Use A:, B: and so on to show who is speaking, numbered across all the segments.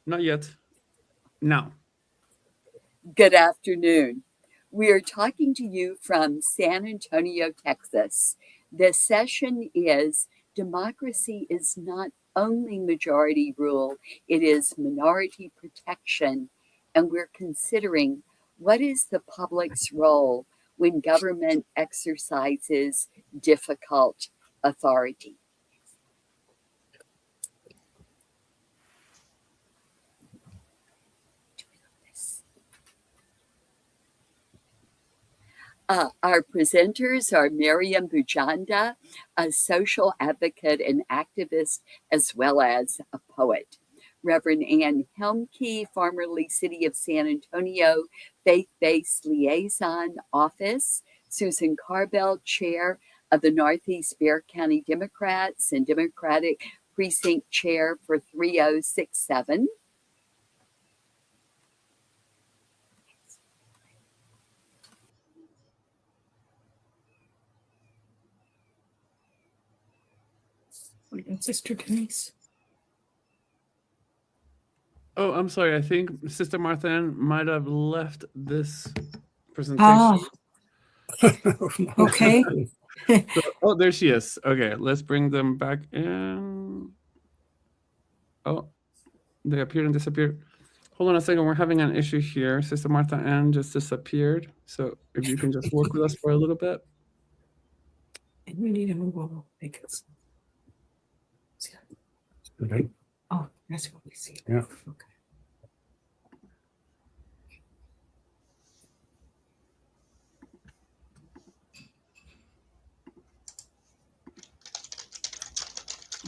A: Not yet. Now.
B: Good afternoon. We are talking to you from San Antonio, Texas. The session is Democracy is not only majority rule, it is minority protection. And we're considering what is the public's role when government exercises difficult authority. Our presenters are Miriam Bujanda, a social advocate and activist, as well as a poet. Reverend Ann Helmke, formerly City of San Antonio Faith-Based Liaison Office. Susan Carbell, Chair of the Northeast Bexar County Democrats and Democratic Precinct Chair for 3067.
C: Sister Denise.
A: Oh, I'm sorry. I think Sister Martha Ann might have left this presentation.
C: Okay.
A: Oh, there she is. Okay, let's bring them back in. Oh, they appeared and disappeared. Hold on a second. We're having an issue here. Sister Martha Ann just disappeared. So if you can just work with us for a little bit.
C: And we need to move over because.
D: Okay.
C: Oh, that's what we see.
D: Yeah.
C: Okay.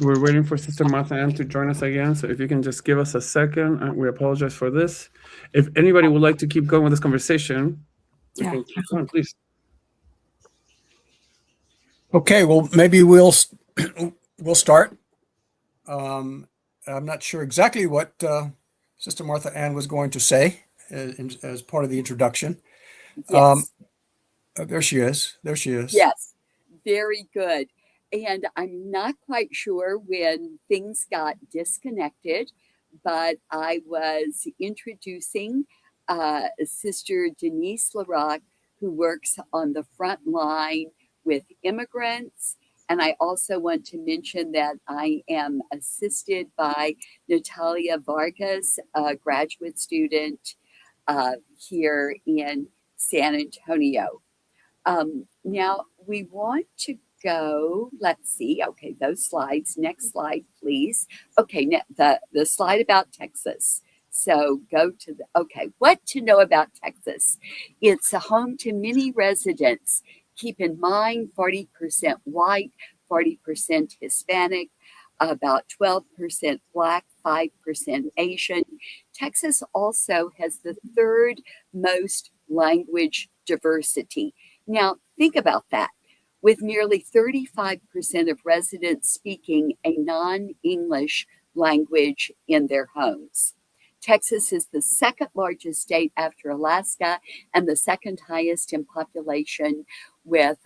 A: We're waiting for Sister Martha Ann to join us again. So if you can just give us a second, we apologize for this. If anybody would like to keep going with this conversation, we can keep going, please.
D: Okay, well, maybe we'll start. I'm not sure exactly what Sister Martha Ann was going to say as part of the introduction.
B: Yes.
D: There she is. There she is.
B: Yes, very good. And I'm not quite sure when things got disconnected, but I was introducing Sister Denise LaRock, who works on the front line with immigrants. And I also want to mention that I am assisted by Natalia Vargas, a graduate student here in San Antonio. Now we want to go, let's see, okay, those slides, next slide, please. Okay, the slide about Texas. So go to okay, what to know about Texas. It's a home to many residents. Keep in mind, 40% white, 40% Hispanic, about 12% Black, 5% Asian. Texas also has the third most language diversity. Now, think about that. With nearly 35% of residents speaking a non-English language in their homes. Texas is the second largest state after Alaska and the second highest in population with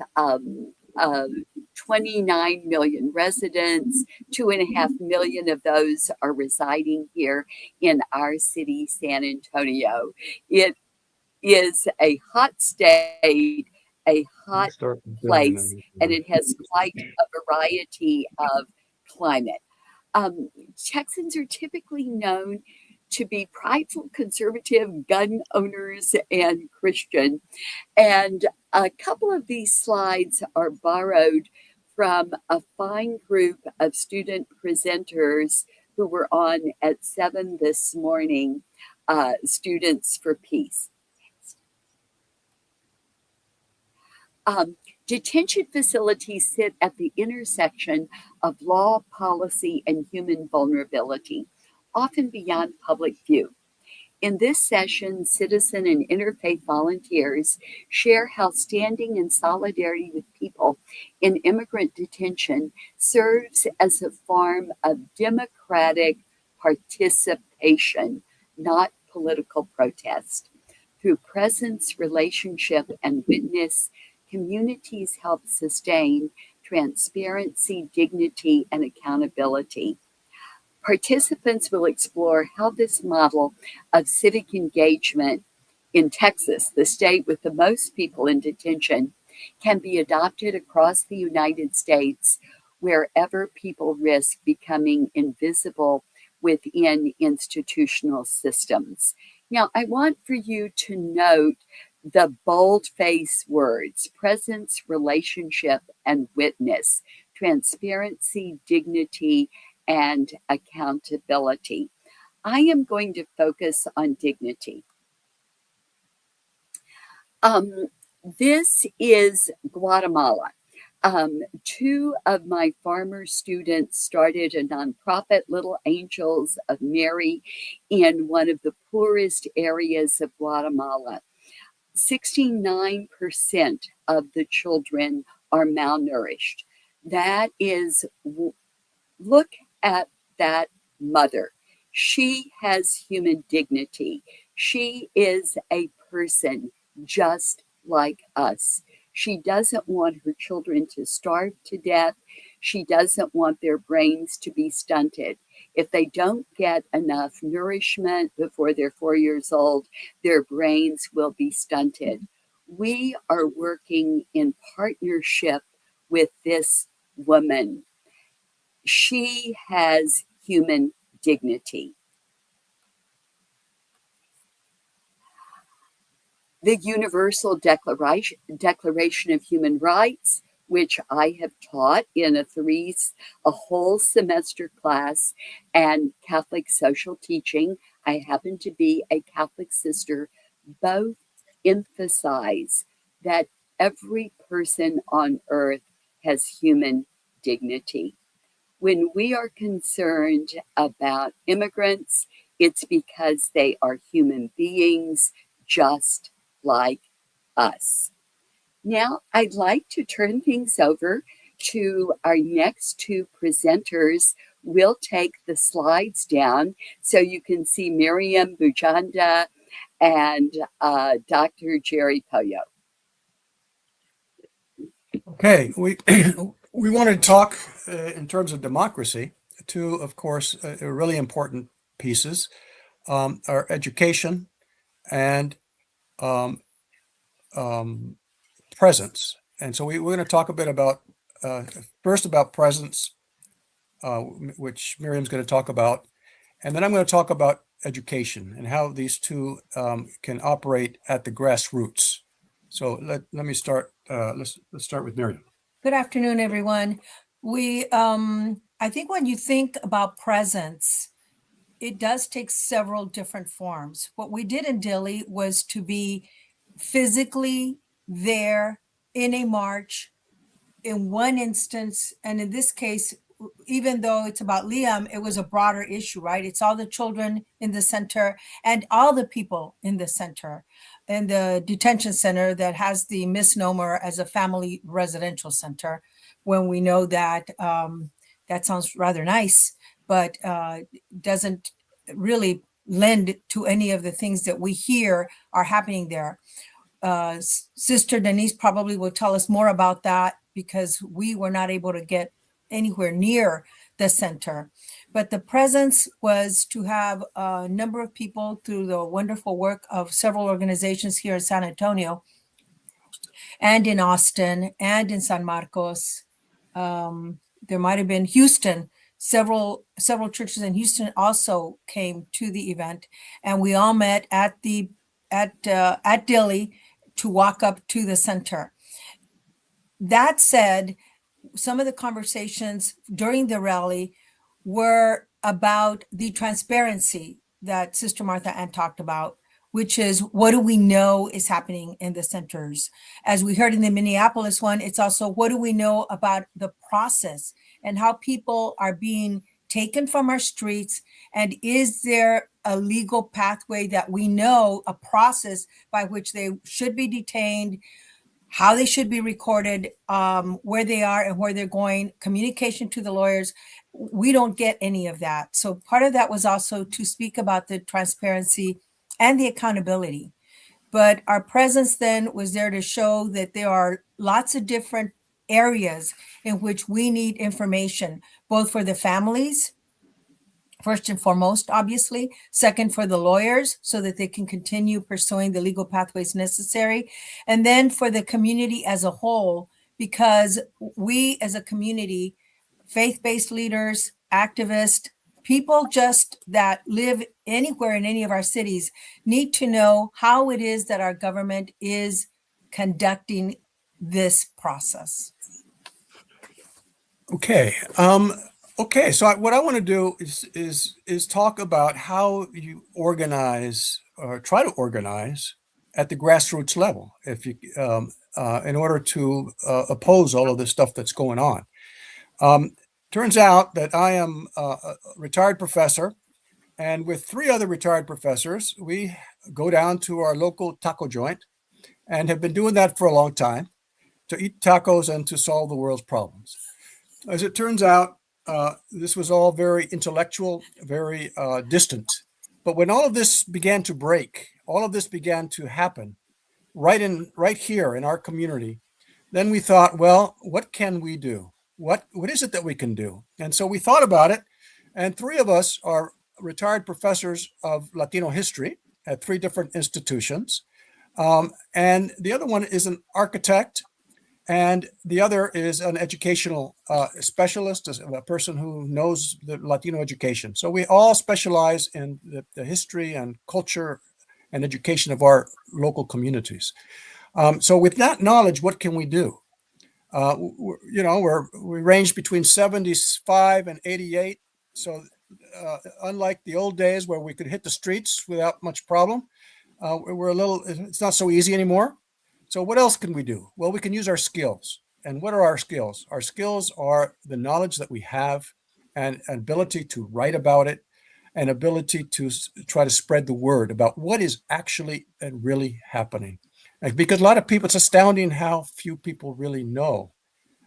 B: 29 million residents. 2.5 million of those are residing here in our city, San Antonio. It is a hot state, a hot place, and it has quite a variety of climate. Texans are typically known to be prideful, conservative, gun owners, and Christian. And a couple of these slides are borrowed from a fine group of student presenters who were on at 7 this morning, Students for Peace. Detention facilities sit at the intersection of law, policy, and human vulnerability, often beyond public view. In this session, citizen and interfaith volunteers share how standing in solidarity with people in immigrant detention serves as a form of democratic participation, not political protest. Through presence, relationship, and witness, communities help sustain transparency, dignity, and accountability. Participants will explore how this model of civic engagement in Texas, the state with the most people in detention, can be adopted across the United States wherever people risk becoming invisible within institutional systems. Now, I want for you to note the bold-faced words: presence, relationship, and witness, transparency, dignity, and accountability. I am going to focus on dignity. This is Guatemala. Two of my farmer students started a nonprofit, Little Angels of Mary, in one of the poorest areas of Guatemala. 69% of the children are malnourished. That is, look at that mother. She has human dignity. She is a person just like us. She doesn't want her children to starve to death. She doesn't want their brains to be stunted. If they don't get enough nourishment before they're 4 years old, their brains will be stunted. We are working in partnership with this woman. She has human dignity. The Universal Declaration of Human Rights, which I have taught in a whole semester class, and Catholic social teaching. I happen to be a Catholic sister. Both emphasize that every person on earth has human dignity. When we are concerned about immigrants, it's because they are human beings just like us. Now, I'd like to turn things over to our next two presenters. We'll take the slides down so you can see Miriam Bujanda and Dr. Jerry Pollo.
D: Okay, we want to talk in terms of democracy. Two, of course, really important pieces are education and presence. And so we're going to talk a bit about first about presence, which Miriam's going to talk about, and then I'm going to talk about education and how these two can operate at the grassroots. So let me start. Let's start with Miriam.
C: Good afternoon, everyone. I think when you think about presence, it does take several different forms. What we did in Dili was to be physically there in a march in one instance. And in this case, even though it's about Liam, it was a broader issue, right? It's all the children in the center and all the people in the center, and the detention center that has the misnomer as a family residential center, when we know that that sounds rather nice, but doesn't really lend to any of the things that we hear are happening there. Sister Denise probably will tell us more about that, because we were not able to get anywhere near the center. But the presence was to have a number of people, through the wonderful work of several organizations here in San Antonio and in Austin and in San Marcos. There might have been Houston. Several churches in Houston also came to the event, and we all met at Dili to walk up to the center. That said, some of the conversations during the rally were about the transparency that Sister Martha Ann talked about, which is, what do we know is happening in the centers? As we heard in the Minneapolis one, it's also, what do we know about the process and how people are being taken from our streets? And is there a legal pathway that we know, a process by which they should be detained, how they should be recorded, where they are and where they're going, communication to the lawyers? We don't get any of that. So part of that was also to speak about the transparency and the accountability. But our presence then was there to show that there are lots of different areas in which we need information, both for the families first and foremost, obviously. Second, for the lawyers, so that they can continue pursuing the legal pathways necessary. And then for the community as a whole, because we as a community, faith-based leaders, activists, people just that live anywhere in any of our cities need to know how it is that our government is conducting this process.
D: Okay. Okay. So what I want to do is talk about how you organize or try to organize at the grassroots level, if you in order to oppose all of this stuff that's going on. Turns out that I am a retired professor, and with 3 other retired professors, we go down to our local taco joint and have been doing that for a long time, to eat tacos and to solve the world's problems. As it turns out, this was all very intellectual, very distant. But when all of this began to break, all of this began to happen right here in our community, then we thought, well, what can we do? What is it that we can do? And so we thought about it, and 3 of us are retired professors of Latino history at 3 different institutions. And the other one is an architect, and the other is an educational specialist, a person who knows the Latino education. So we all specialize in the history and culture and education of our local communities. So with that knowledge, what can we do? We range between 75 and 88. So unlike the old days where we could hit the streets without much problem, it's not so easy anymore. So what else can we do? Well, we can use our skills. And what are our skills? Our skills are the knowledge that we have and ability to write about it, and ability to try to spread the word about what is actually and really happening. Because a lot of people, it's astounding how few people really know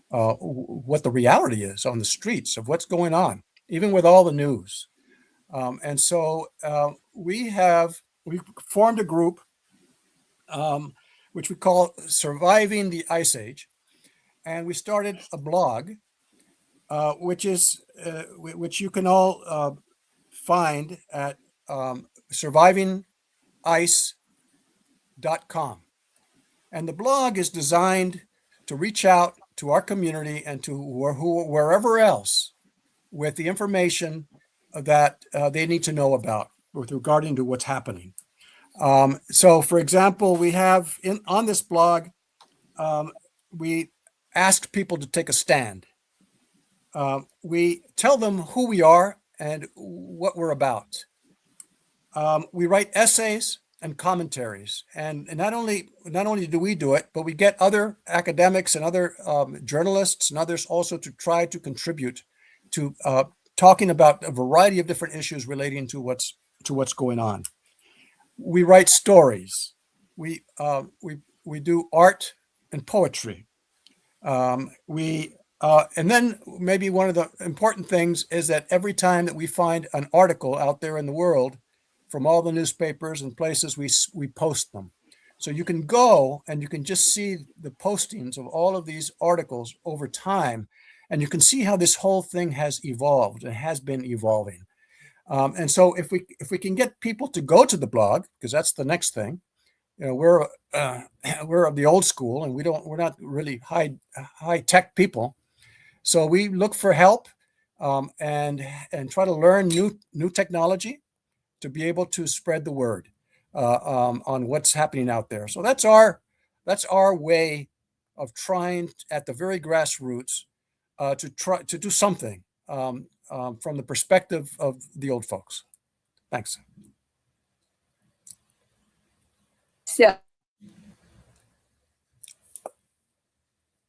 D: what the reality is on the streets of what's going on, even with all the news. And so we formed a group which we call Surviving the Ice Age. And we started a blog, which you can all find at survivingice.com. And the blog is designed to reach out to our community and to wherever else with the information that they need to know about with regarding to what's happening. So, for example, we have on this blog, we ask people to take a stand. We tell them who we are and what we're about. We write essays and commentaries, and not only do we do it, but we get other academics and other journalists and others also to try to contribute to talking about a variety of different issues relating to what's going on. We write stories. We do art and poetry. And then maybe one of the important things is that every time that we find an article out there in the world from all the newspapers and places, we post them. So you can go and you can just see the postings of all of these articles over time, and you can see how this whole thing has evolved and has been evolving. And so if we can get people to go to the blog, because that's the next thing, we're of the old school, and we're not really high tech people. So we look for help and try to learn new technology to be able to spread the word on what's happening out there. So that's our way of trying at the very grassroots to try to do something from the perspective of the old folks. Thanks.
B: So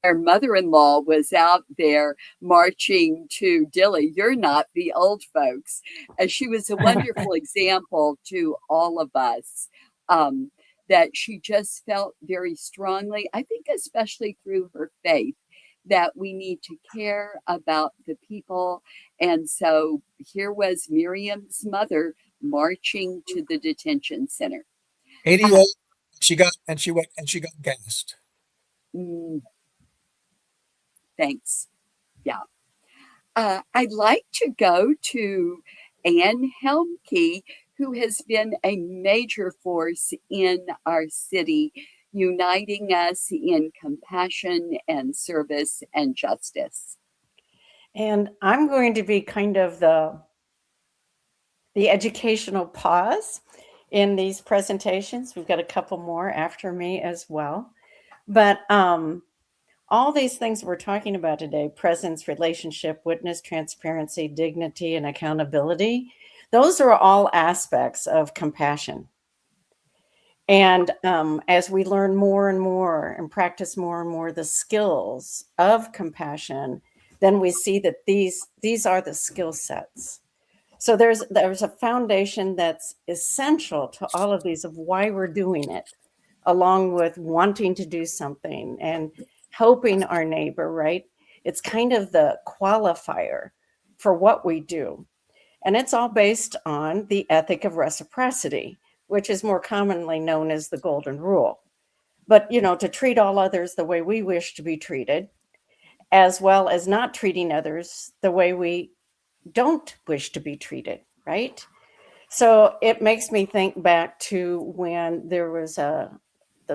B: our mother-in-law was out there marching to Dilley. You're not the old folks. She was a wonderful example to all of us, that she just felt very strongly, I think especially through her faith, that we need to care about the people. And so here was Miriam's mother marching to the detention center.
D: 88, she got gassed.
B: Thanks. Yeah. I'd like to go to Ann Helmke, who has been a major force in our city, uniting us in compassion and service and justice.
E: And I'm going to be kind of the educational pause in these presentations. We've got a couple more after me as well. But all these things we're talking about today, presence, relationship, witness, transparency, dignity, and accountability, those are all aspects of compassion. And as we learn more and more and practice more and more the skills of compassion, then we see that these are the skill sets. So there's a foundation that's essential to all of these of why we're doing it, along with wanting to do something and helping our neighbor, right? It's kind of the qualifier for what we do. And it's all based on the ethic of reciprocity, which is more commonly known as the golden rule. But, to treat all others the way we wish to be treated, as well as not treating others the way we don't wish to be treated, right? So it makes me think back to when there was the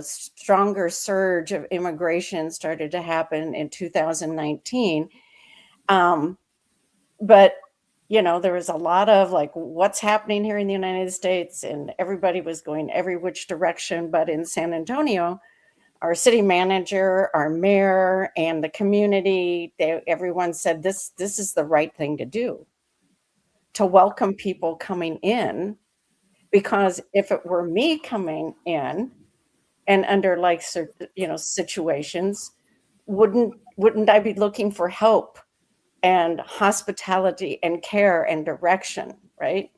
E: stronger surge of immigration started to happen in 2019. But there was a lot of like, what's happening here in the United States? And everybody was going every which direction. But in San Antonio, our city manager, our mayor, and the community, everyone said this is the right thing to do, to welcome people coming in. Because if it were me coming in and under like, situations, wouldn't I be looking for help and hospitality and care and direction, right?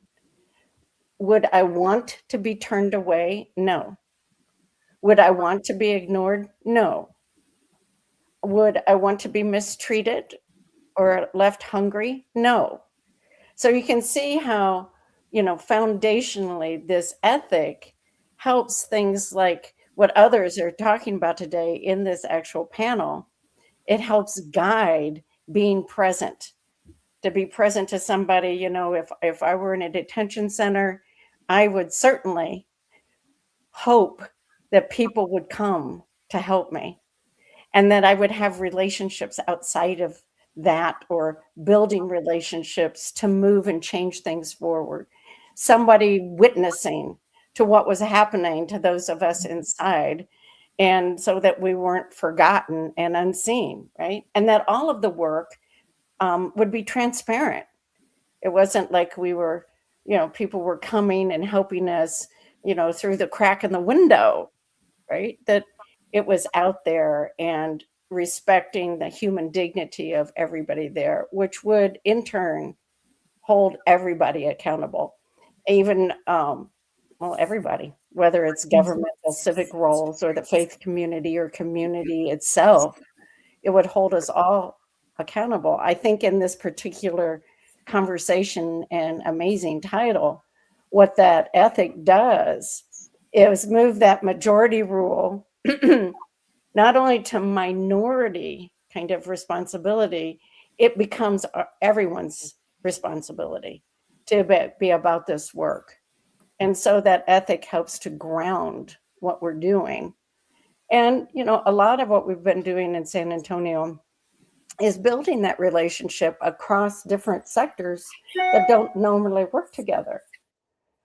E: Would I want to be turned away? No. Would I want to be ignored? No. Would I want to be mistreated or left hungry? No. So you can see how, foundationally this ethic helps things like what others are talking about today in this actual panel. It helps guide being present, to be present to somebody. If I were in a detention center, I would certainly hope that people would come to help me and that I would have relationships outside of that, or building relationships to move and change things forward. Somebody witnessing to what was happening to those of us inside, and so that we weren't forgotten and unseen, right? And that all of the work would be transparent. It wasn't like we were, people were coming and helping us, through the crack in the window, right? That it was out there and respecting the human dignity of everybody there, which would in turn hold everybody accountable, even, everybody, whether it's governmental civic roles or the faith community or community itself, it would hold us all accountable. I think in this particular conversation and amazing title, what that ethic does is move that majority rule not only to minority kind of responsibility, it becomes everyone's responsibility to be about this work. And so that ethic helps to ground what we're doing. And, a lot of what we've been doing in San Antonio is building that relationship across different sectors that don't normally work together.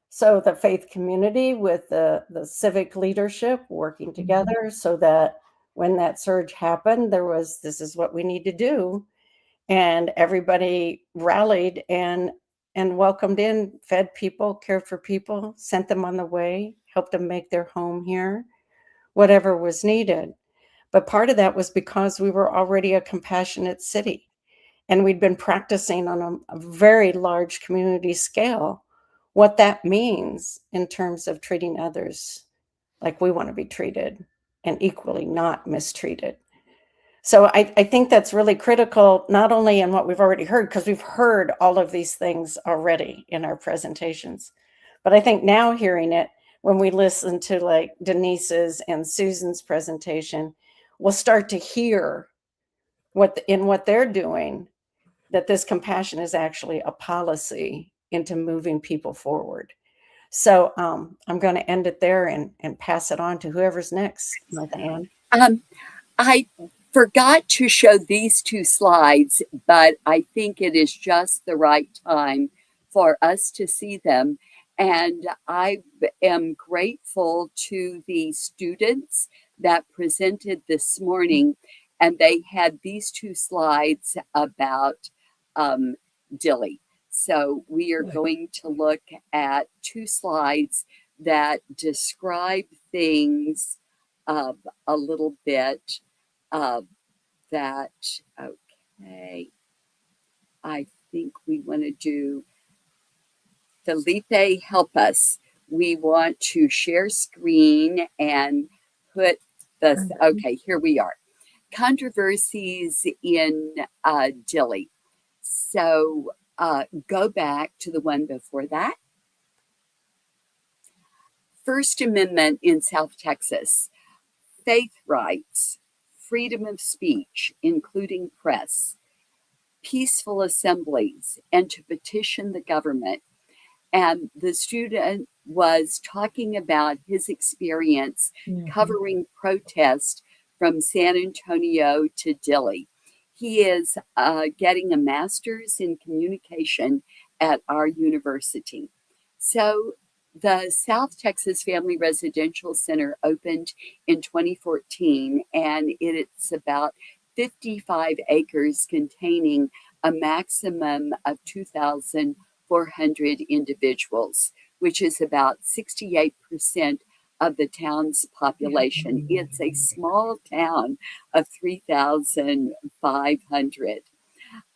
E: So the faith community with the civic leadership working together so that when that surge happened, this is what we need to do. And everybody rallied and welcomed in, fed people, cared for people, sent them on the way, helped them make their home here, whatever was needed. But part of that was because we were already a compassionate city, and we'd been practicing on a very large community scale what that means in terms of treating others like we want to be treated and equally not mistreated. So I think that's really critical, not only in what we've already heard, because we've heard all of these things already in our presentations, but I think now hearing it, when we listen to like Denise's and Susan's presentation, we'll start to hear what they're doing, that this compassion is actually a policy into moving people forward. So I'm going to end it there and pass it on to whoever's next, Martha Ann.
B: I forgot to show these two slides, but I think it is just the right time for us to see them. And I am grateful to the students that presented this morning, and they had these two slides about Dilley. So we are going to look at two slides that describe things a little bit that, okay, I think we want to do, Felipe, help us. We want to share screen and put the, okay, here we are. Controversies in Dilley. So go back to the one before that. First Amendment in South Texas. Faith rights, freedom of speech, including press, peaceful assemblies, and to petition the government. And the student was talking about his experience covering protest from San Antonio to Dilley. He is getting a master's in communication at our university. So the South Texas Family Residential Center opened in 2014, and it's about 55 acres containing a maximum of 2,400 individuals, which is about 68% of the town's population. It's a small town of 3,500.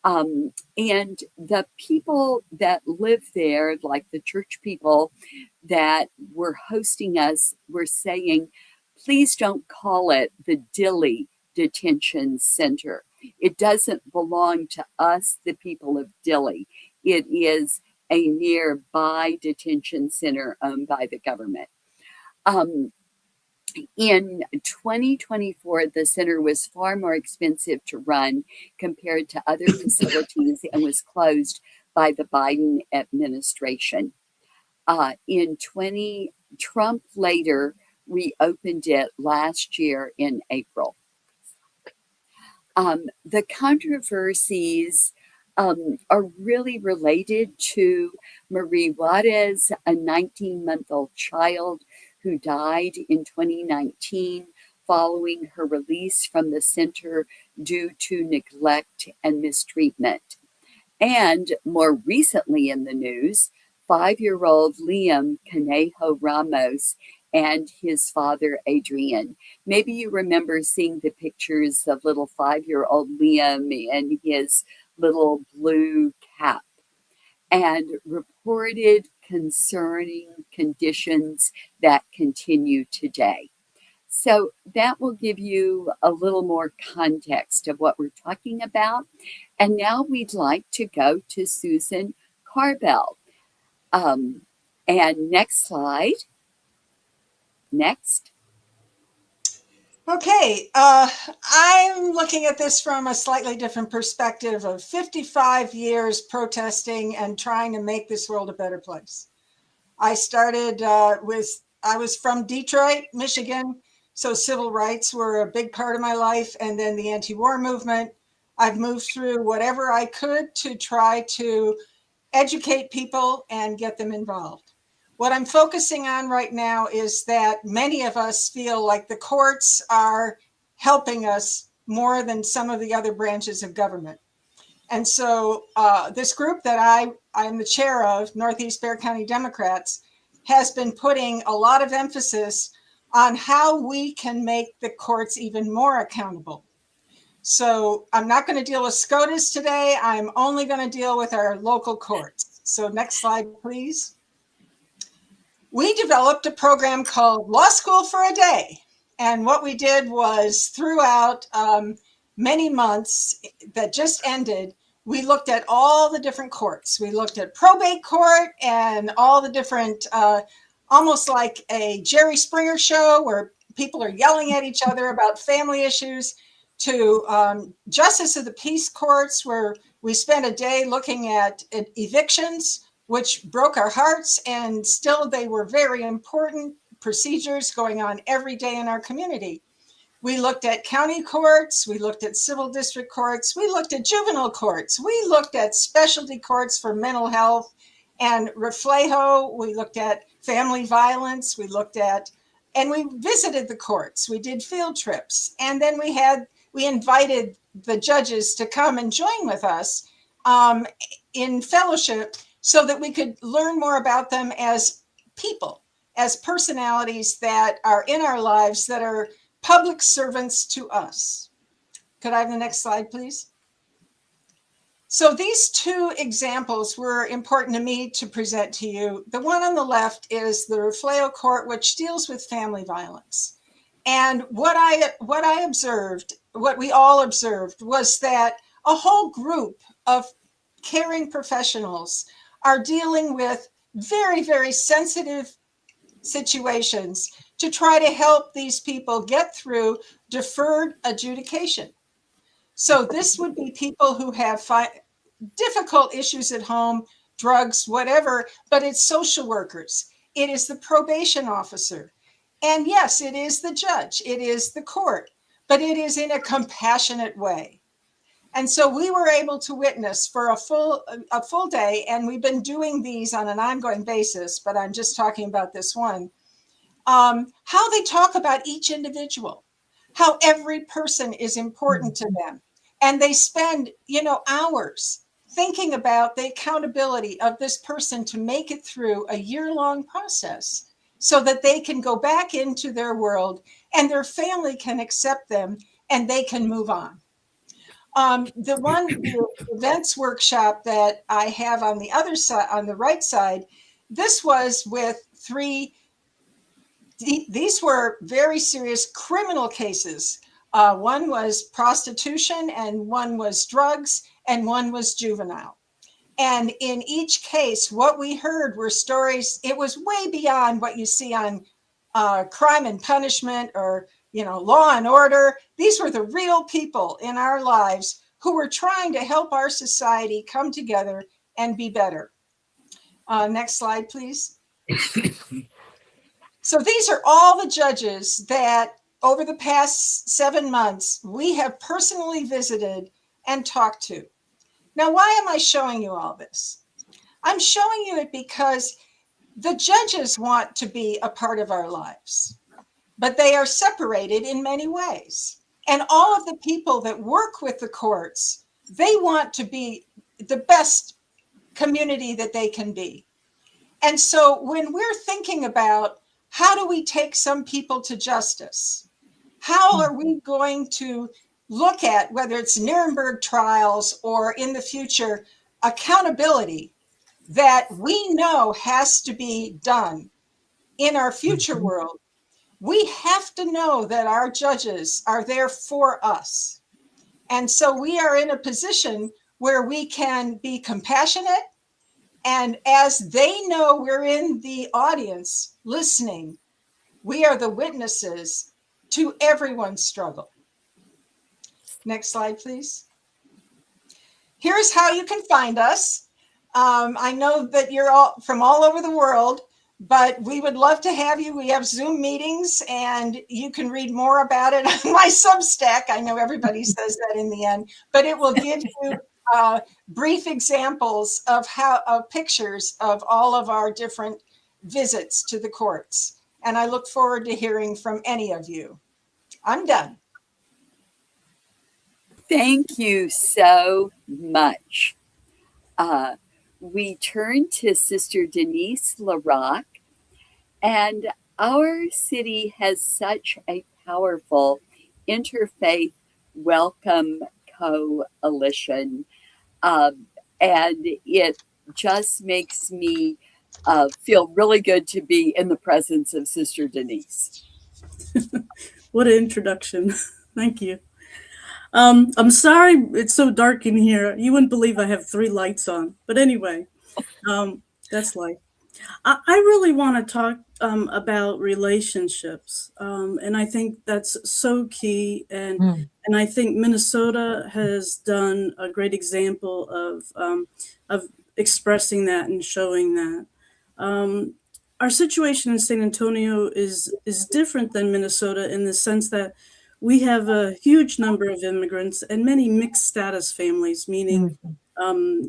B: And the people that live there, like the church people that were hosting us, were saying, please don't call it the Dilley Detention Center. It doesn't belong to us, the people of Dilley. It is a nearby detention center owned by the government. In 2024, the center was far more expensive to run compared to other facilities and was closed by the Biden administration. Trump later reopened it last year in April. The controversies are really related to Marie Juarez, a 19-month-old child who died in 2019 following her release from the center due to neglect and mistreatment. And more recently in the news, 5-year-old Liam Conejo Ramos and his father, Adrian. Maybe you remember seeing the pictures of little 5-year-old Liam and his little blue cap, and reported concerning conditions that continue today. So that will give you a little more context of what we're talking about. And now we'd like to go to Susan Carbell. And next slide. Next.
F: Okay, I'm looking at this from a slightly different perspective of 55 years protesting and trying to make this world a better place. I started I was from Detroit, Michigan, so civil rights were a big part of my life, and then the anti-war movement. I've moved through whatever I could to try to educate people and get them involved. What I'm focusing on right now is that many of us feel like the courts are helping us more than some of the other branches of government. And so this group that I'm the chair of, Northeast Bexar County Democrats, has been putting a lot of emphasis on how we can make the courts even more accountable. So I'm not going to deal with SCOTUS today. I'm only going to deal with our local courts. So next slide, please. We developed a program called Law School for a Day. And what we did was throughout many months that just ended, we looked at all the different courts. We looked at probate court and all the different, almost like a Jerry Springer show where people are yelling at each other about family issues, to justice of the peace courts, where we spent a day looking at evictions, which broke our hearts, and still they were very important procedures going on every day in our community. We looked at county courts, we looked at civil district courts, we looked at juvenile courts, we looked at specialty courts for mental health and reflejo, we looked at family violence, and we visited the courts, we did field trips, and then we invited the judges to come and join with us in fellowship so that we could learn more about them as people, as personalities that are in our lives, that are public servants to us. Could I have the next slide, please? So these two examples were important to me to present to you. The one on the left is the Reflejo Court, which deals with family violence. And what I observed, what we all observed, was that a whole group of caring professionals are dealing with very, very sensitive situations to try to help these people get through deferred adjudication. So this would be people who have difficult issues at home, drugs, whatever, but it's social workers. It is the probation officer. And yes, it is the judge, it is the court, but it is in a compassionate way. And so we were able to witness for a full day, and we've been doing these on an ongoing basis, but I'm just talking about this one, how they talk about each individual, how every person is important to them. And they spend, hours thinking about the accountability of this person to make it through a year-long process so that they can go back into their world and their family can accept them and they can move on. The events workshop that I have on the other side, on the right side, this was with these were very serious criminal cases. One was prostitution, and one was drugs, and one was juvenile. And in each case, what we heard were stories. It was way beyond what you see on Crime and Punishment or, Law and Order. These were the real people in our lives who were trying to help our society come together and be better. Next slide, please. So these are all the judges that over the past 7 months, we have personally visited and talked to. Now, why am I showing you all this? I'm showing you it because the judges want to be a part of our lives, but they are separated in many ways. And all of the people that work with the courts, they want to be the best community that they can be. And so when we're thinking about how do we take some people to justice, how are we going to look at, whether it's Nuremberg trials or in the future, accountability that we know has to be done in our future world, we have to know that our judges are there for us. And so we are in a position where we can be compassionate. And as they know we're in the audience listening, we are the witnesses to everyone's struggle. Next slide, please. Here's how you can find us. I know that you're all from all over the world, but we would love to have you. We have Zoom meetings, and you can read more about it on my Substack. I know everybody says that in the end, but it will give you brief examples of pictures of all of our different visits to the courts. And I look forward to hearing from any of you. I'm done.
B: Thank you so much. We turn to Sister Denise LaRock, and our city has such a powerful interfaith welcome coalition, and it just makes me feel really good to be in the presence of Sister Denise.
G: What an introduction. Thank you. I'm sorry it's so dark in here. You wouldn't believe I have 3 lights on. But anyway, that's life. I really want to talk about relationships. And I think that's so key. And I think Minnesota has done a great example of expressing that and showing that. Our situation in San Antonio is different than Minnesota in the sense that we have a huge number of immigrants and many mixed status families, meaning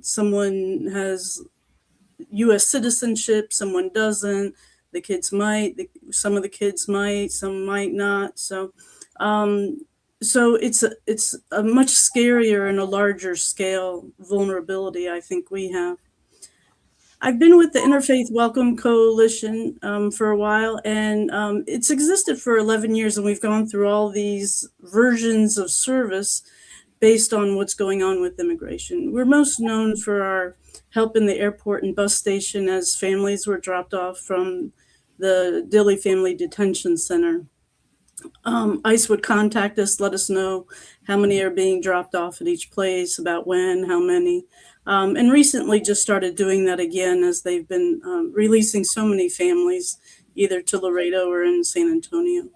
G: someone has U.S. citizenship, someone doesn't. The kids might. Some of the kids might. Some might not. So it's a much scarier and a larger scale vulnerability I think we have. I've been with the Interfaith Welcome Coalition for a while, and it's existed for 11 years, and we've gone through all these versions of service based on what's going on with immigration. We're most known for our help in the airport and bus station as families were dropped off from the Dilley Family Detention Center. ICE would contact us, let us know how many are being dropped off at each place, about when, how many. And recently just started doing that again as they've been releasing so many families, either to Laredo or in San Antonio.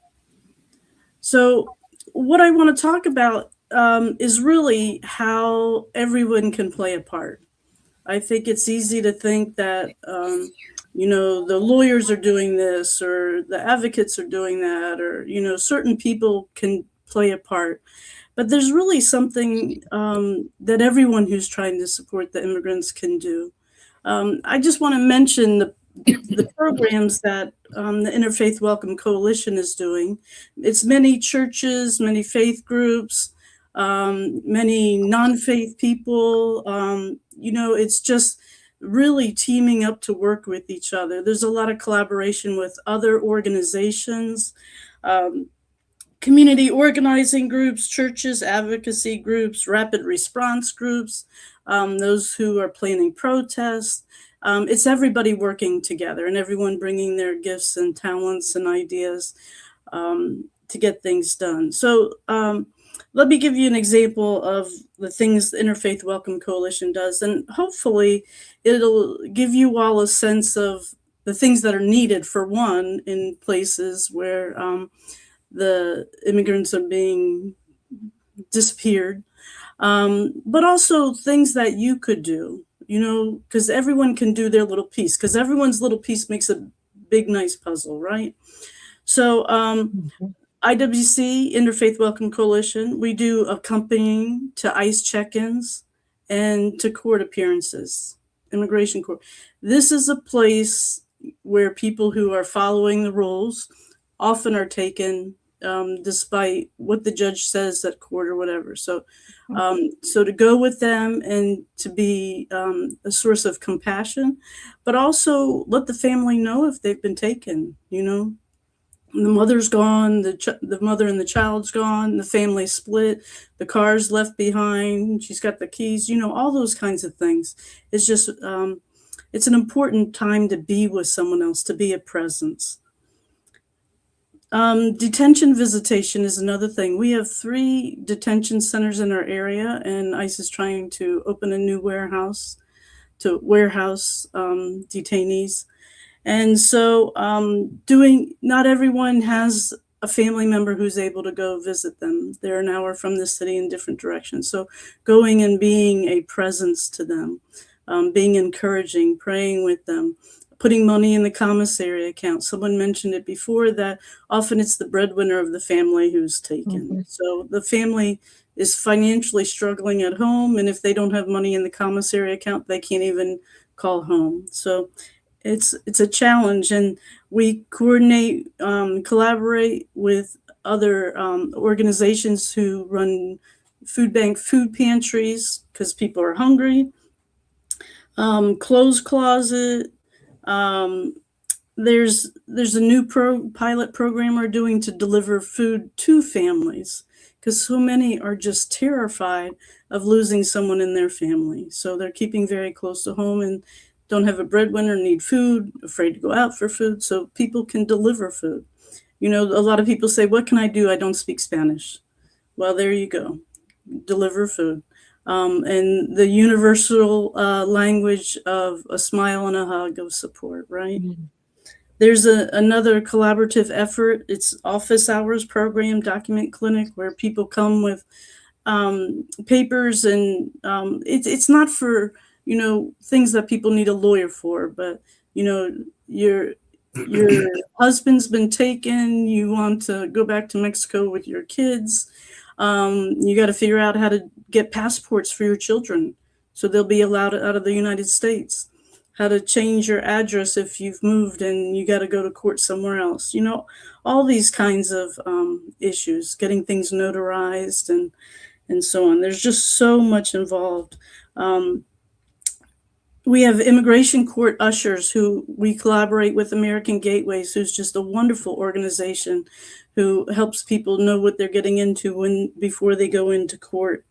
G: So what I want to talk about is really how everyone can play a part. I think it's easy to think that, the lawyers are doing this or the advocates are doing that, or, certain people can play a part. But there's really something that everyone who's trying to support the immigrants can do. I just want to mention the programs that the Interfaith Welcome Coalition is doing. It's many churches, many faith groups, many non-faith people. It's just really teaming up to work with each other. There's a lot of collaboration with other organizations, community organizing groups, churches, advocacy groups, rapid response groups, those who are planning protests. It's everybody working together and everyone bringing their gifts and talents and ideas to get things done. So let me give you an example of the things the Interfaith Welcome Coalition does, and hopefully it'll give you all a sense of the things that are needed, for one, in places where the immigrants are being disappeared, but also things that you could do, because everyone can do their little piece, because everyone's little piece makes a big, nice puzzle, right? So IWC, Interfaith Welcome Coalition, we do accompanying to ICE check-ins and to court appearances, immigration court. This is a place where people who are following the rules often are taken despite what the judge says at court or whatever. So to go with them and to be a source of compassion, but also let the family know if they've been taken, The mother's gone, the mother and the child's gone, the family's split, the car's left behind, she's got the keys, all those kinds of things. It's just, it's an important time to be with someone else, to be a presence. Detention visitation is another thing. We have 3 detention centers in our area, and ICE is trying to open a new warehouse to warehouse detainees. And so not everyone has a family member who's able to go visit them. They're an hour from the city in different directions. So going and being a presence to them, being encouraging, praying with them, putting money in the commissary account. Someone mentioned it before that often it's the breadwinner of the family who's taken. Mm-hmm. So the family is financially struggling at home, and if they don't have money in the commissary account, they can't even call home. So it's a challenge, and we coordinate, collaborate with other organizations who run food bank food pantries because people are hungry. Clothes closet. There's a new pilot program we're doing to deliver food to families because so many are just terrified of losing someone in their family. So they're keeping very close to home and don't have a breadwinner, need food, afraid to go out for food. So people can deliver food. A lot of people say, what can I do? I don't speak Spanish. Well, there you go. Deliver food. And the universal language of a smile and a hug of support, right? Mm-hmm. There's another collaborative effort. It's office hours program, document clinic, where people come with papers, and it's not for things that people need a lawyer for. But, your husband's been taken, you want to go back to Mexico with your kids. You got to figure out how to get passports for your children so they'll be allowed out of the United States. How to change your address if you've moved and you got to go to court somewhere else. All these kinds of issues, getting things notarized and so on. There's just so much involved. We have immigration court ushers who we collaborate with American Gateways, who's just a wonderful organization who helps people know what they're getting into before they go into court.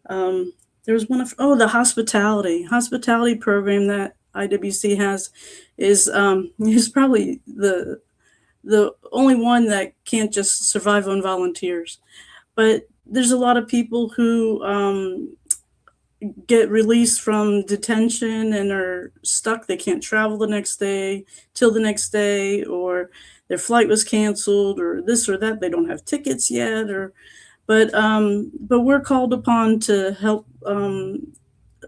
G: There's one of the hospitality program that IWC has is probably the only one that can't just survive on volunteers. But there's a lot of people who get released from detention and are stuck. They can't travel the next day, or their flight was canceled, or this or that. They don't have tickets yet, but we're called upon to help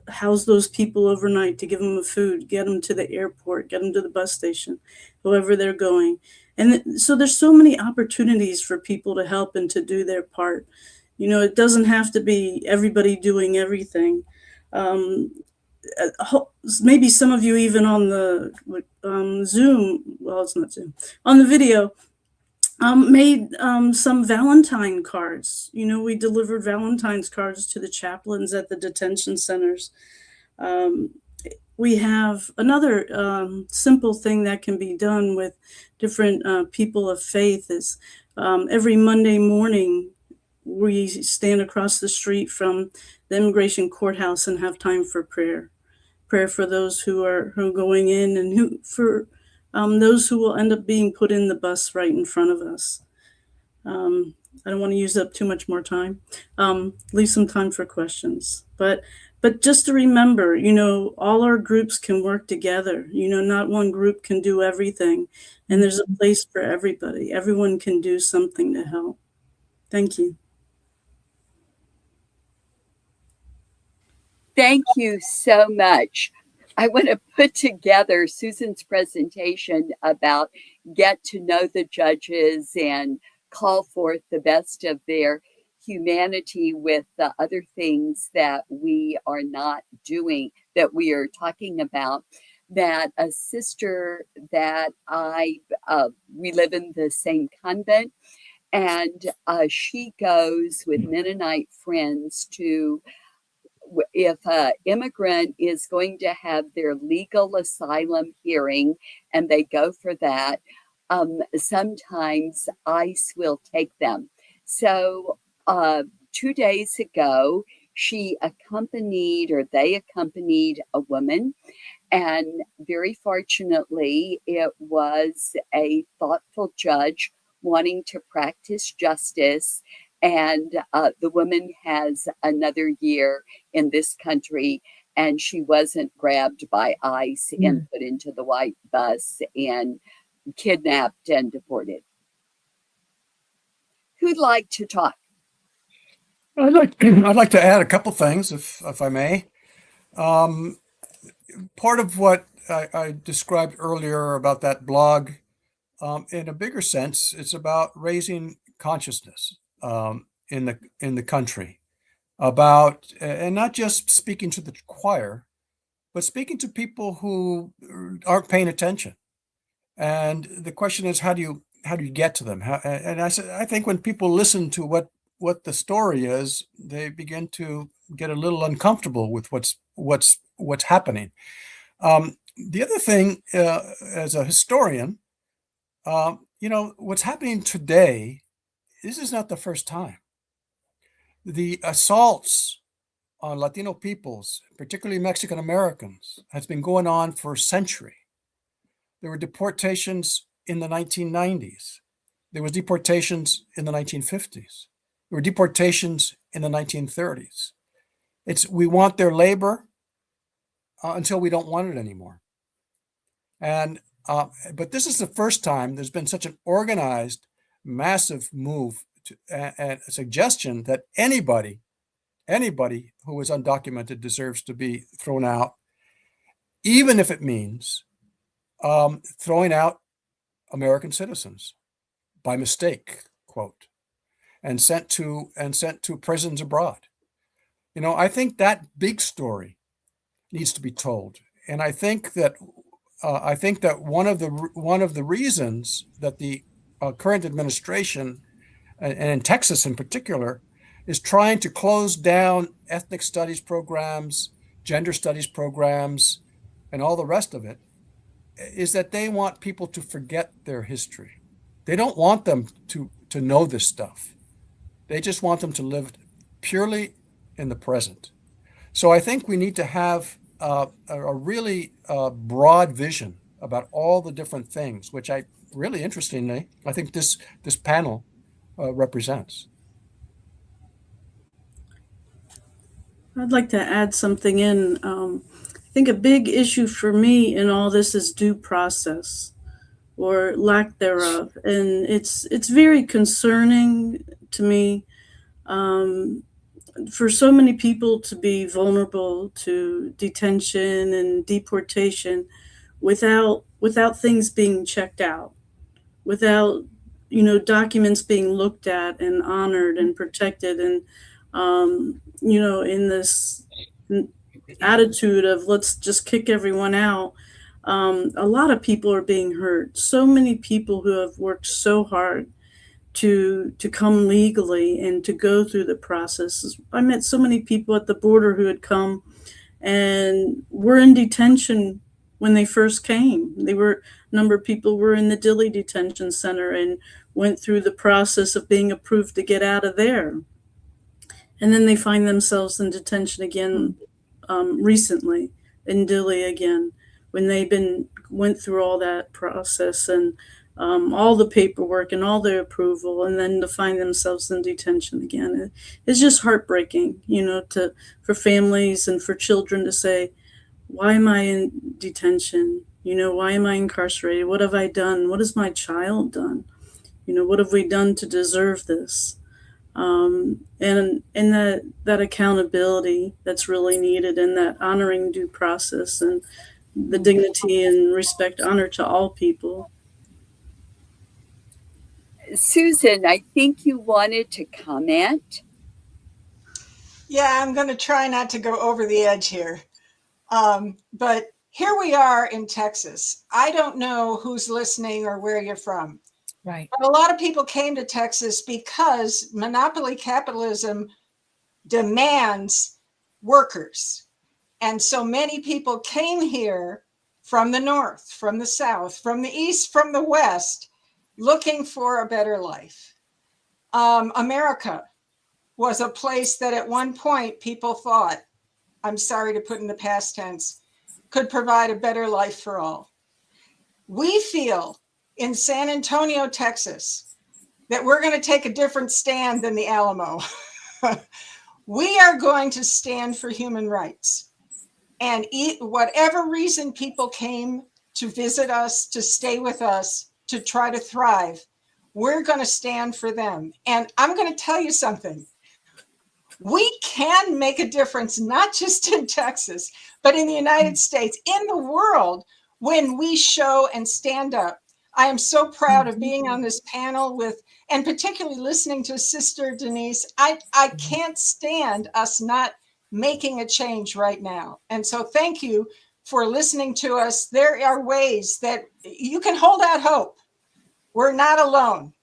G: house those people overnight, to give them food, get them to the airport, get them to the bus station, however they're going. And so there's so many opportunities for people to help and to do their part. It doesn't have to be everybody doing everything. Maybe some of you even on the Zoom, well, it's not Zoom, on the video, made some Valentine cards. We delivered Valentine's cards to the chaplains at the detention centers. We have another simple thing that can be done with different people of faith is every Monday morning, we stand across the street from the immigration courthouse and have time for prayer for those who are going in, and for those who will end up being put in the bus right in front of us. I don't want to use up too much more time. Leave some time for questions. But just to remember, all our groups can work together. Not one group can do everything. And there's a place for everybody. Everyone can do something to help. Thank you.
B: Thank you so much. I want to put together Susan's presentation about get to know the judges and call forth the best of their humanity with the other things that we are not doing, that we are talking about. That a sister that we live in the same convent, and she goes with Mennonite friends to, if an immigrant is going to have their legal asylum hearing and they go for that, sometimes ICE will take them. So 2 days ago, they accompanied a woman, and very fortunately, it was a thoughtful judge wanting to practice justice. And the woman has another year in this country, and she wasn't grabbed by ICE and put into the white bus and kidnapped and deported. Who'd like to talk?
D: I'd like to add a couple things, if I may. Part of what I described earlier about that blog, in a bigger sense, it's about raising consciousness in the country about, and not just speaking to the choir, but speaking to people who aren't paying attention. And the question is, how do you get to them? And I think when people listen to what the story is, they begin to get a little uncomfortable with what's happening. The other thing, as a historian, what's happening today, this is not the first time. The assaults on Latino peoples, particularly Mexican Americans, has been going on for a century. There were deportations in the 1990s. There was deportations in the 1950s. There were deportations in the 1930s. We want their labor until we don't want it anymore. And but this is the first time there's been such an organized, massive move and a suggestion that anybody anybody who is undocumented deserves to be thrown out, even if it means throwing out American citizens by mistake, quote, and sent to prisons abroad. You know, I think that big story needs to be told, and I think that one of the reasons that the current administration, and in Texas in particular, is trying to close down ethnic studies programs, gender studies programs, and all the rest of it, is that they want people to forget their history. They don't want them to know this stuff. They just want them to live purely in the present. So I think we need to have a really broad vision about all the different things, which really interestingly, I think this panel represents.
G: I'd like to add something in. I think a big issue for me in all this is due process or lack thereof. And it's very concerning to me for so many people to be vulnerable to detention and deportation without things being checked out, without documents being looked at and honored and protected, and in this attitude of let's just kick everyone out. A lot of people are being hurt. So many people who have worked so hard to come legally and to go through the process. I met so many people at the border who had come and were in detention when they first came. A number of people were in the Dilley Detention Center and went through the process of being approved to get out of there. And then they find themselves in detention again recently in Dilley again, when they went through all that process and all the paperwork and all the approval, and then to find themselves in detention again. It's just heartbreaking, for families and for children to say, why am I in detention? Why am I incarcerated? What have I done? What has my child done? What have we done to deserve this? And that accountability that's really needed, and that honoring due process and the dignity and respect, honor to all people.
B: Susan, I think you wanted to comment.
F: Yeah, I'm going to try not to go over the edge here. But here we are in Texas. I don't know who's listening or where you're from.
C: Right.
F: But a lot of people came to Texas because monopoly capitalism demands workers. And so many people came here from the north, from the south, from the east, from the west, looking for a better life. America was a place that at one point people thought, I'm sorry to put in the past tense, could provide a better life for all. We feel in San Antonio, Texas, that we're going to take a different stand than the Alamo. We are going to stand for human rights. And whatever reason people came to visit us, to stay with us, to try to thrive, we're going to stand for them. And I'm going to tell you something. We can make a difference, not just in Texas, but in the United States, in the world, when we show and stand up. I am so proud of being on this panel with, and particularly listening to Sister Denise. I can't stand us not making a change right now. And so thank you for listening to us. There are ways that you can hold out hope. We're not alone.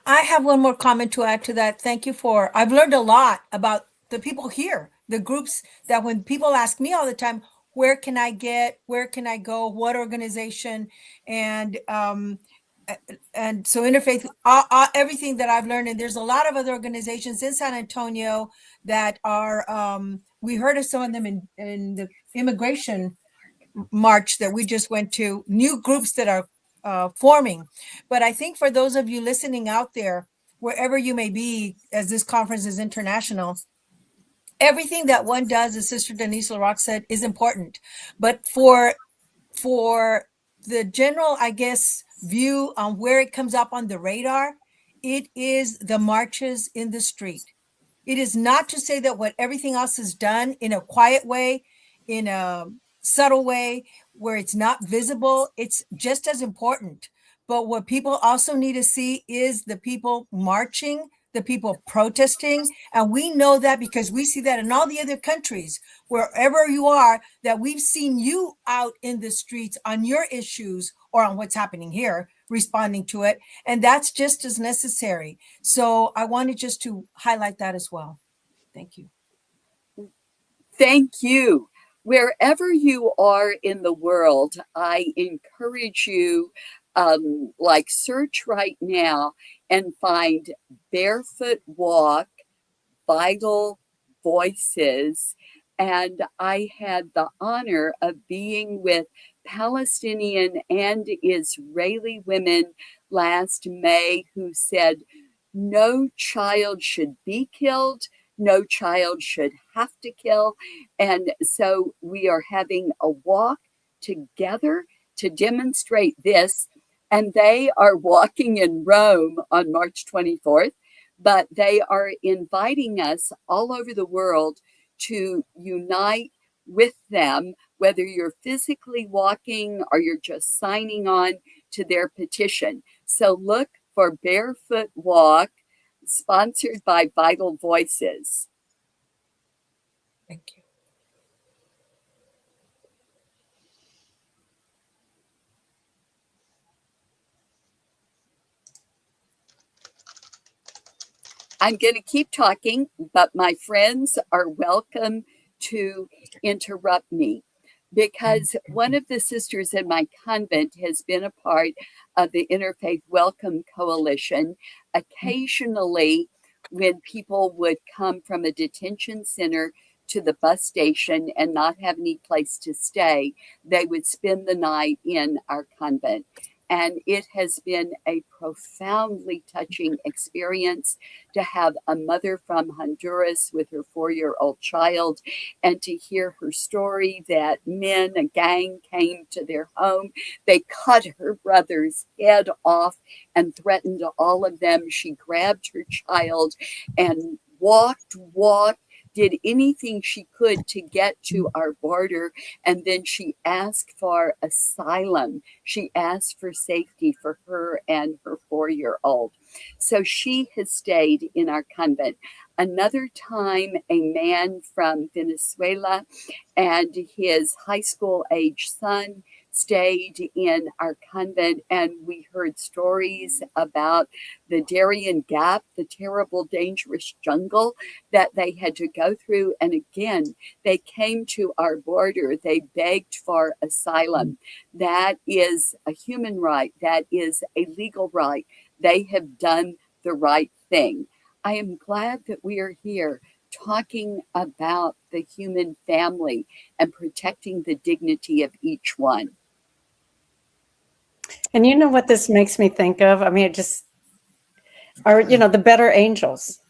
C: I have one more comment to add to that. Thank you I've learned a lot about the people here, the groups that when people ask me all the time, where can I go, what organization? And so interfaith, everything that I've learned, and there's a lot of other organizations in San Antonio that are, we heard of some of them in the immigration march that we just went to, new groups that are forming. But I think for those of you listening out there, wherever you may be, as this conference is international, everything that one does, as Sister Denise LaRock said, is important. But for the general, I guess, view on where it comes up on the radar, it is the marches in the street. It is not to say that what everything else is done in a quiet way, in a subtle way, where it's not visible, it's just as important. But what people also need to see is the people marching, the people protesting. And we know that because we see that in all the other countries, wherever you are, that we've seen you out in the streets on your issues or on what's happening here, responding to it. And that's just as necessary. So I wanted just to highlight that as well. Thank you.
B: Thank you. Wherever you are in the world, I encourage you, like search right now and find Barefoot Walk, Vital Voices. And I had the honor of being with Palestinian and Israeli women last May who said, no child should be killed. No child should have to kill. And so we are having a walk together to demonstrate this. And they are walking in Rome on March 24th, but they are inviting us all over the world to unite with them, whether you're physically walking or you're just signing on to their petition. So look for Barefoot Walk, sponsored by Vital Voices.
C: Thank you.
B: I'm going to keep talking, but my friends are welcome to interrupt me because one of the sisters in my convent has been a part of the Interfaith Welcome Coalition. Occasionally, when people would come from a detention center to the bus station and not have any place to stay, they would spend the night in our convent. And it has been a profoundly touching experience to have a mother from Honduras with her 4-year-old child and to hear her story that a gang came to their home. They cut her brother's head off and threatened all of them. She grabbed her child and walked, did anything she could to get to our border, and then she asked for asylum. She asked for safety for her and her 4-year-old. So she has stayed in our convent. Another time, a man from Venezuela and his high school age son stayed in our convent, and we heard stories about the Darien Gap, the terrible, dangerous jungle that they had to go through. And again, they came to our border. They begged for asylum. That is a human right. That is a legal right. They have done the right thing. I am glad that we are here talking about the human family and protecting the dignity of each one.
E: And you know what this makes me think of? I mean, it just are, the better angels,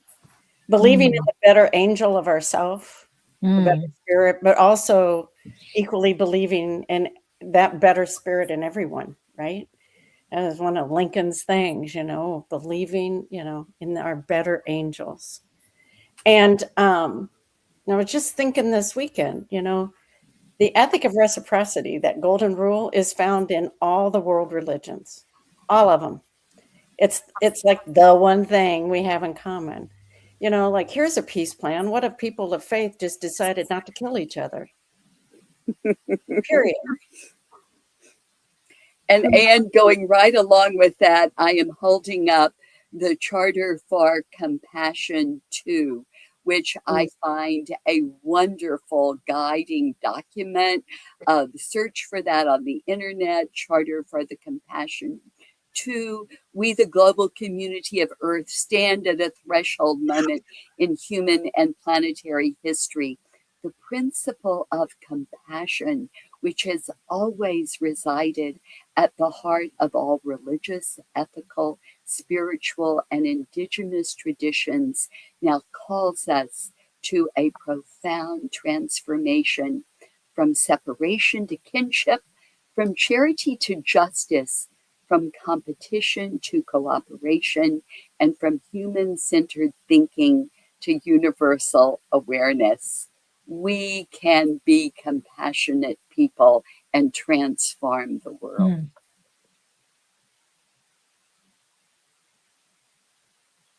E: believing in the better angel of ourself, the better spirit, but also equally believing in that better spirit in everyone, right? That is one of Lincoln's things, believing, in our better angels. And I was just thinking this weekend, the ethic of reciprocity, that golden rule, is found in all the world religions, all of them. It's like the one thing we have in common. Like, here's a peace plan. What if people of faith just decided not to kill each other? Period.
B: And going right along with that, I am holding up the Charter for Compassion 2, which I find a wonderful guiding document. Search for that on the internet, Charter for the Compassion 2. We, the global community of Earth, stand at a threshold moment in human and planetary history. The principle of compassion, which has always resided at the heart of all religious, ethical, spiritual, and indigenous traditions, now calls us to a profound transformation from separation to kinship, from charity to justice, from competition to cooperation, and from human-centered thinking to universal awareness, we can be compassionate people and transform the world.
C: Mm.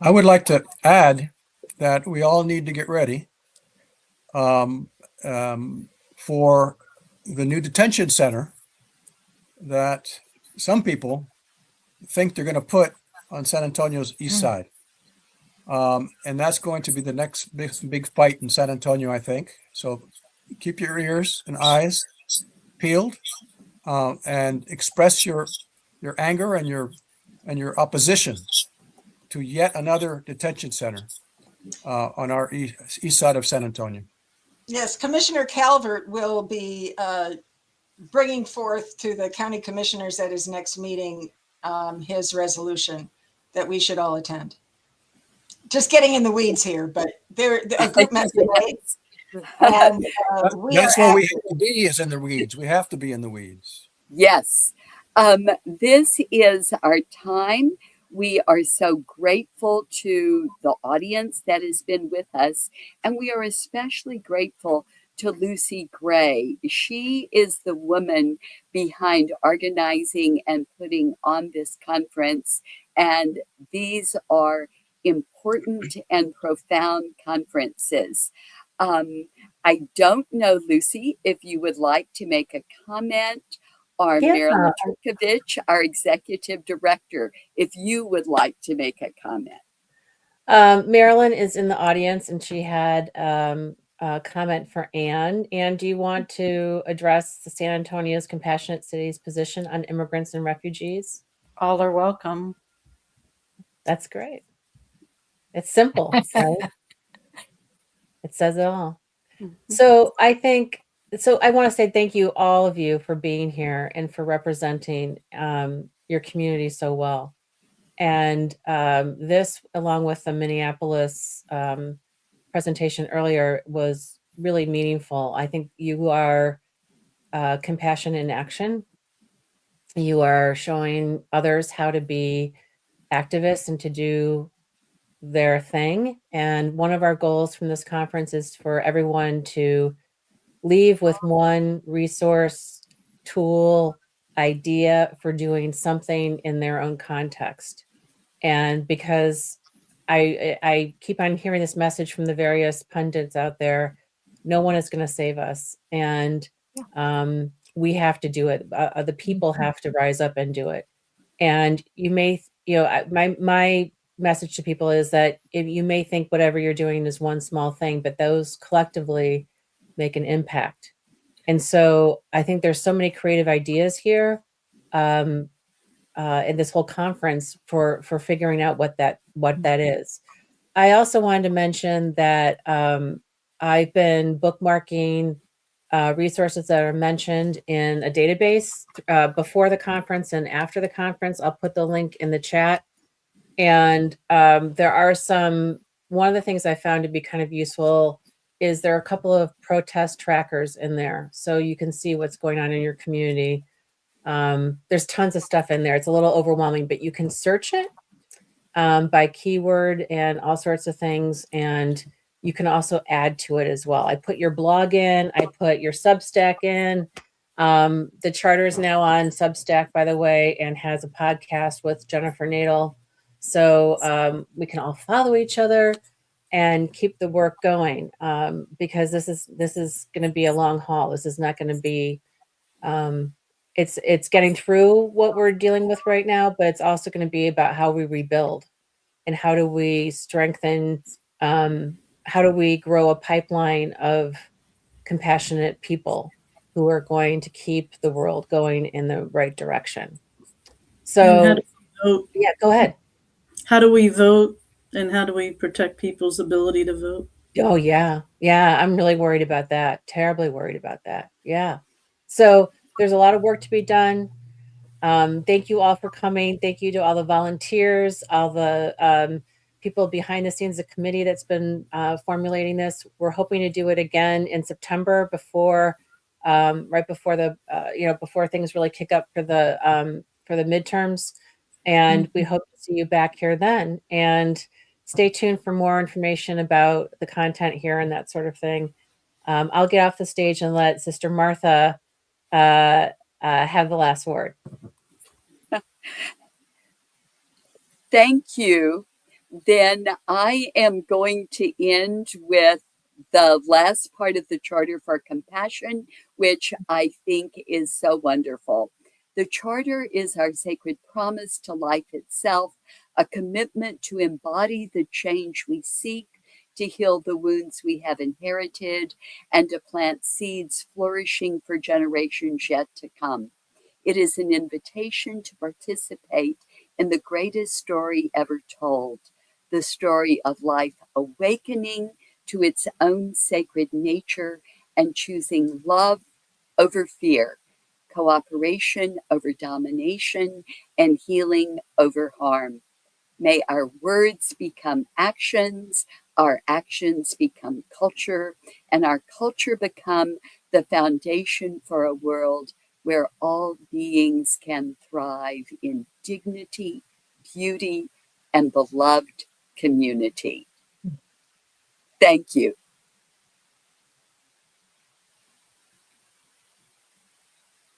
D: I would like to add that we all need to get ready for the new detention center that some people think they're going to put on San Antonio's east side. And that's going to be the next big fight in San Antonio, I think. So keep your ears and eyes peeled and express your anger and your opposition to yet another detention center on our east side of San Antonio.
F: Yes, Commissioner Calvert will be bringing forth to the county commissioners at his next meeting his resolution that we should all attend. Just getting in the weeds here, but they're a group met today. And
D: That's where we have to be, is in the weeds. We have to be in the weeds.
B: Yes. This is our time. We are so grateful to the audience that has been with us, and we are especially grateful to Lucy Gray. She is the woman behind organizing and putting on this conference, and these are important and profound conferences. I don't know, Lucy, if you would like to make a comment, or
H: Yeah.
B: Marilyn Turkovich, our executive director, if you would like to make a comment.
H: Marilyn is in the audience and she had a comment for Anne. Anne, do you want to address the San Antonio's Compassionate Cities position on immigrants and refugees?
E: All are welcome.
H: That's great. It's simple, right? It says it all. So I want to say thank you, all of you, for being here and for representing your community so well. And this, along with the Minneapolis presentation earlier, was really meaningful. I think you are compassion in action. You are showing others how to be activists and to do their thing. And one of our goals from this conference is for everyone to leave with one resource, tool, idea for doing something in their own context. And because I keep on hearing this message from the various pundits out there, no one is going to save us. And we have to do it. The people have to rise up and do it. And you may, my message to people is that if you may think whatever you're doing is one small thing, but those collectively make an impact. And so I think there's so many creative ideas here in this whole conference for figuring out what that is. I also wanted to mention that I've been bookmarking resources that are mentioned in a database before the conference and after the conference. I'll put the link in the chat. And there are one of the things I found to be kind of useful is there are a couple of protest trackers in there. So you can see what's going on in your community. There's tons of stuff in there. It's a little overwhelming, but you can search it by keyword and all sorts of things. And you can also add to it as well. I put your blog in, I put your Substack in. The charter is now on Substack, by the way, and has a podcast with Jennifer Nadel. So we can all follow each other and keep the work going because this is going to be a long haul. This is not going to be, it's getting through what we're dealing with right now, but it's also going to be about how we rebuild and how do we strengthen, how do we grow a pipeline of compassionate people who are going to keep the world going in the right direction. So, yeah, go ahead.
G: How do we vote and how do we protect people's ability to vote?
H: Oh, yeah. Yeah, I'm really worried about that. Terribly worried about that. Yeah. So there's a lot of work to be done. Thank you all for coming. Thank you to all the volunteers, all the people behind the scenes, the committee that's been formulating this. We're hoping to do it again in September before, right before the, before things really kick up for the midterms. And we hope to see you back here then. And stay tuned for more information about the content here and that sort of thing. I'll get off the stage and let Sister Martha have the last word.
B: Thank you. Then I am going to end with the last part of the Charter for Compassion, which I think is so wonderful. The Charter is our sacred promise to life itself, a commitment to embody the change we seek, to heal the wounds we have inherited, and to plant seeds flourishing for generations yet to come. It is an invitation to participate in the greatest story ever told, the story of life awakening to its own sacred nature and choosing love over fear, cooperation over domination, and healing over harm. May our words become actions, our actions become culture, and our culture become the foundation for a world where all beings can thrive in dignity, beauty, and beloved community. Thank you.